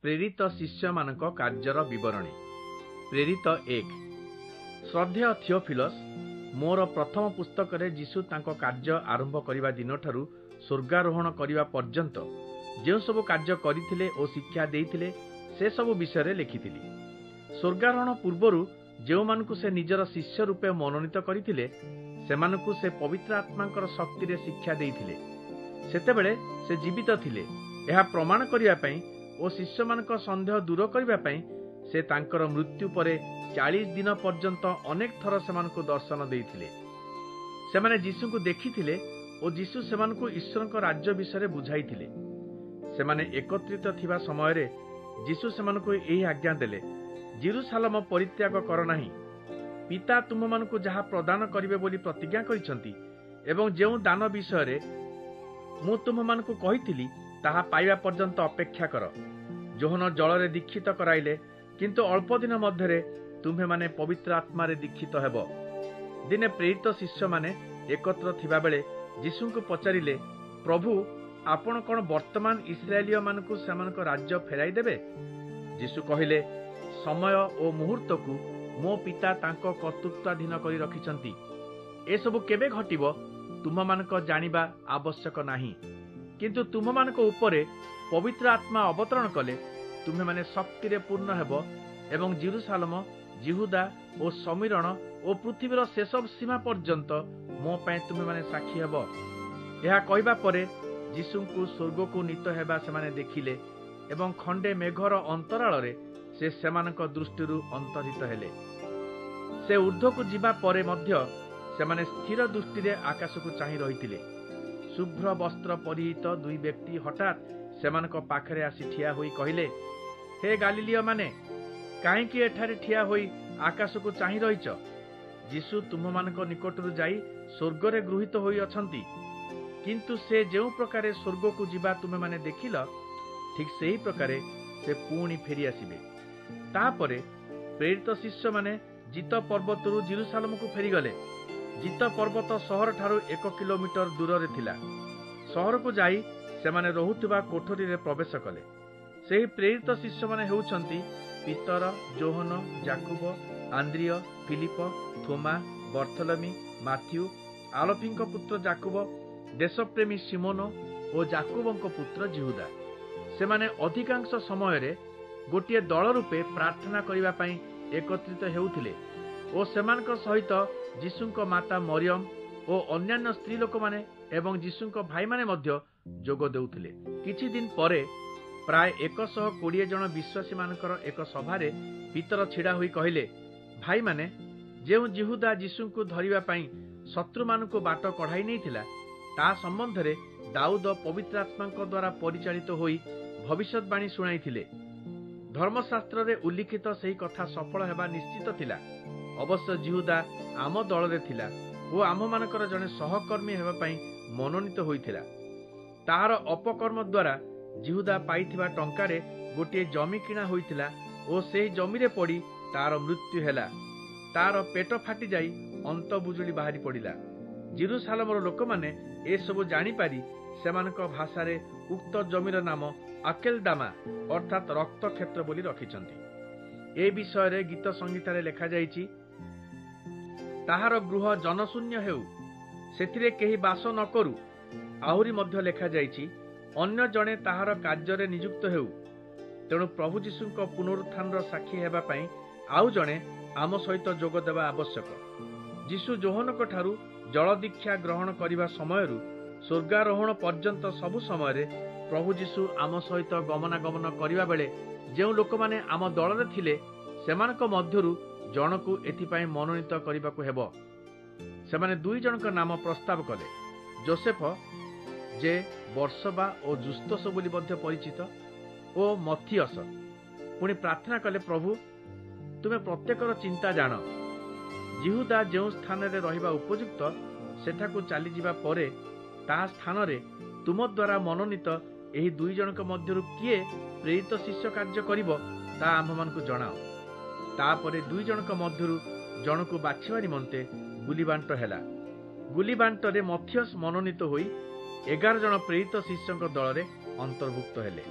प्रेरित शिष्य मानक कार्यर विवरणी। प्रेरित 1। श्रद्धेय थियोफिलस, मोर प्रथम पुस्तक रे जीशु तांको कार्य आरंभ करिबा दिन ठारू स्वर्गारोहण करिबा पर्यंत जे सब कार्य करिथिले ओ शिक्षा देइथिले से सब विषय लिखिथिली। स्वर्गारोहण पूर्वरु जे मानकु से निजर शिष्य रूपे मनोनीत करिथिले सेमानकु से पवित्र आत्मांकर शक्ति रे शिक्षा देइथिले। सेतेबेले से जीवित थिले। एहा प्रमाण करिया पई ओ शिष्य मानक संदेह दूर करिया पई से तांकर मृत्यु परे 40 दिन पर्यंत अनेक थर सेमानकु दर्शन देइथिले। सेमाने जीशुଙ୍କୁ देखिथिले ओ जीशु सेमानकु ईश्वरଙ୍କ राज्य विषय बुझाइथिले। सेमाने एकत्रित थिबा समय रे जीशु सेमानकु एही आज्ञा देले, जेरुसालेम परित्याग कर नाही। पिता तुममानकु जहा प्रदान करिवे बोली प्रतिज्ञा करिसंती एवं जेउ दान विषय रे मु तुममानकु कहिथिली ताहा पाइबा पर्यंत अपेक्षा कर। जोहन जल रे दीक्षित कराइले, किंतु अल्प दिन मध्यरे तुम्हे माने पवित्र आत्मा रे दीक्षित हेब। दिने प्रेरित शिष्य माने एकत्र थिबा बेले जीशुଙ୍କୁ पचारिले, प्रभु आपण कोन वर्तमान इस्राएलिय मानकु सेमानक राज्य फेराई देबे? जीशु कहिले, समय ओ मुहूर्त को मो पिता तांको कर्तृत्वाधीन करी रखिसंती। ए सब केबे घटिबो तुम मानक जानिबा आवश्यक नाही, किंतु तुम मानक उपरे पवित्र आत्मा अवतरण कले तुम्हे माने शक्ति रे पूर्ण हेबो एवं जेरुसालेम, जिहुदा ओ समीरण ओ पृथ्वीर शेष सीमा पर्यंत मो पय तुम्हे माने साक्षी हेबो। एहा कहबा परे जीशुଙ୍କୁ स्वर्गको नीत हेबा सेमाने देखिले एवं खंडे मेघर अंतराल रे से सेमानक दृष्टिरु अंतरित हेले। से ऊर्ध्वକୁ ଯିବା ପରେ ମଧ୍ୟ ସେମାନେ ସ୍ଥିର ଦୃଷ୍ଟିରେ ଆକାଶକୁ ଚାହିଁ ରହିଥିଲେ। शुभ्र वस्त्र परिहित दुई व्यक्ति हठात सेमानक पाखरे आसी ठिया होई कहिले, हे गालिलीय माने, काहेकि एठारे ठिया होई आकाशको चाही रहिछ? जीशु तुममानक निकटरु जाई स्वर्गरे गृहीत होई अछंती, किंतु से जेउ प्रकारे स्वर्गको जिबा तुमे माने देखिल, ठीक सेही प्रकारे से पुणी फेरी आसिबे। तापरे प्रेरित शिष्य माने जित पर्वतरु जेरुसालेमको फेरी गले। जित पर्वत सहर ठारू 1 किलोमीटर दूर रे थिला। सहर को जाई सेमाने रहुथिबा कोठरी रे प्रवेश कले। सेही प्रेरित शिष्य माने हेउछंती पीतर, जोहन, जाकुब, आंद्रिय, फिलिप, थोमा, बर्थोलोमी, माथ्यू, आलफींक पुत्र जाकुब, देशप्रेमी सिमोन और जाकुबंक पुत्र जिहुदा। सेमाने अधिकांश समय रे गोटिए दल रूपे प्रार्थना करिबा पई एकत्रित हेउथिले और सेमानक सहित जीशुଙ୍କ माता मरियम और अन्यान्य स्त्री लोक माने एवं जीशुଙ୍କ भाई माने मध्य जोग देउथिले। किछि दिन परे प्राय 120 जन विश्वासी मानकर एक सभा रे भीतर छिड़ा होई कहिले, भाई माने, जेउ जिहुदा जीशुଙ୍କୁ धरिबा पई शत्रु मानकु बाट कढाई नैथिला ता संबंध रे दाऊद पवित्र आत्माଙ୍କ द्वारा परिचालित होई भविष्यवाणी सुनाइथिले। धर्मशास्त्र रे उल्लिखित सही कथा सफल हेबा निश्चित थिला। अवश्य जिहुदा आम दल रे थिला ओ आम मानकर जने सहकर्मी हेबा पई मनोनीत होइथिला। ताहार अपकर्म द्वारा जिहुदा पाइथिबा टंका रे गोटे जमी किणा होइथिला ओ सेही जमी रे पड़ी तार मृत्यु हेला। तार पेट फाटी जाई अंत बुजुली बाहरी पड़िला। जेरुसालेमर लोक माने ए सब जानि पारी सेमानक भाषा रे उक्त जमीर नाम आकेलदामा अर्थात रक्त क्षेत्र बोली रखिछंती। ए विषय रे गीत संगीत रे लेखा जाइछि, ताहार गृह जनशून्य हेउ, सेथिरे केही बास न करू। आहुरी मध्य लेखा जाइछि, अन्य जणे ताहार कार्य रे नियुक्त हेउ। तेणु प्रभु जीशुଙ୍କ पुनरुत्थानर साक्षी हेबा पई आउ जणे आम सहित जोग देबा आवश्यक। जीशु जोहनक ठारू जल दीक्षा ग्रहण करिबा समयरु स्वर्गारोहण पर्यंत सबु समय रे प्रभु जीशु आम सहित गमनागमन करिबा बेले जेउ लोक माने आम दल रे थिले सेमानक मध्यरु जनकु एथिपाई मनोनीत करिबाकु हेबो। सेमाने 2 जनक नाम प्रस्ताव कले, जोसेफ जे बर्सबा और जुस्तस बोली मध्य परिचित ओ मथियस। पुणी प्रार्थना कले, प्रभु तुमे प्रत्येकर चिंता जान। जिहुदा जो स्थान रे रहिबा उपयुक्त सेठाकु चली जिबा परे ता स्थान रे तुम द्वारा मनोनीत एही 2 जनक मध्यरु किए प्रेरित शिष्य कार्य करिवो ता आम मानकु जणाओ। तापरे 2 जनक मध्यरु जनकु बाछिबा निमंते गुलीबांट हेला। गुलीबांट रे मथियस मनोनीत होई 11 जन प्रेरित शिष्यଙ୍କ दल रे अंतर्भुक्त हेले।